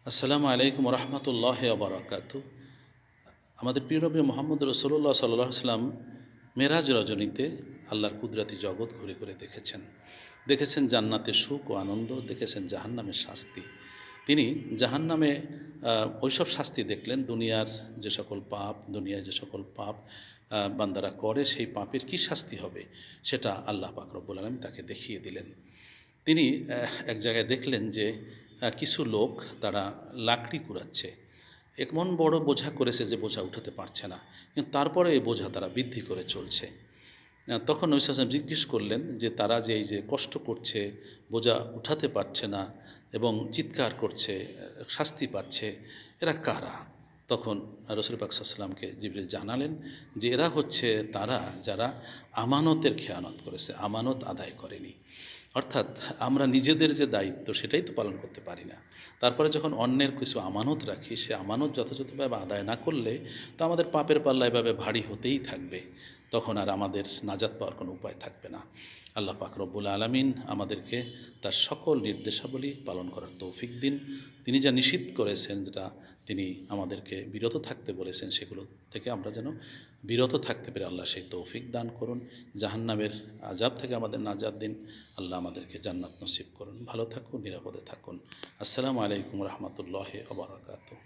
আসসালামু আলাইকুম রহমতুল্লাহ বারাকাতু। আমাদের প্রিয় নবী মোহাম্মদ রসুল্লাহ সাল্লাহ সাল্লাম মেরাজ রজনীতে আল্লাহর কুদরতি জগৎ ঘুরে ঘুরে দেখেছেন জান্নাতের সুখ ও আনন্দ, দেখেছেন জাহান্নামের শাস্তি। তিনি জাহান্নামে ওইসব শাস্তি দেখলেন, দুনিয়ার যে সকল পাপ, দুনিয়ায় যে সকল পাপ বান্দারা করে, সেই পাপের কি শাস্তি হবে সেটা আল্লাহ পাক রব্বুল আলামিন তাকে দেখিয়ে দিলেন। তিনি এক জায়গায় দেখলেন যে কিছু লোক তারা লাকড়ি কুড়াচ্ছে, এমন বড় বোঝা করেছে যে বোঝা উঠাতে পারছে না, কিন্তু তারপরে এই বোঝা তারা বৃদ্ধি করে চলছে। তখন নবী সাল্লাল্লাহু আলাইহি ওয়াসাল্লাম জিজ্ঞেস করলেন যে তারা যে এই যে কষ্ট করছে, বোঝা উঠাতে পারছে না এবং চিৎকার করছে, শাস্তি পাচ্ছে, এরা কারা? তখন রাসূল পাক সাল্লাল্লাহু আলাইহি ওয়াসাল্লামকে জিবরিল জানালেন যে এরা হচ্ছে তারা যারা আমানতের খেয়ানত করেছে, আমানত আদায় করেনি। অর্থাৎ আমরা নিজেদের যে দায়িত্ব সেটাই তো পালন করতে পারি না, তারপরে যখন অন্যের কিছু আমানত রাখি, সে আমানত যথাযথভাবে আদায় না করলে তো আমাদের পাপের পাল্লা এভাবে ভারী হতেই থাকবে, তখন আর আমাদের নাজাত পাওয়ার কোনো উপায় থাকবে না। আল্লাহ পাক রব্বুল আলামিন আমাদেরকে তার সকল নির্দেশাবলী পালন করার তৌফিক দিন। তিনি যা নিষিদ্ধ করেছেন, যেটা তিনি আমাদেরকে বিরত থাকতে বলেছেন, সেগুলো থেকে আমরা যেন বিরত থাকতে পেরে আল্লাহ সেই তৌফিক দান করুন। জাহান্নামের আযাব থেকে আমাদের নাজাত দিন। আল্লাহ আমাদেরকে জান্নাত নসিব করুন। ভালো থাকুন, নিরাপদে থাকুন। আসসালামু আলাইকুম রহমতুল্লাহ ওয়া বারাকাতুহু।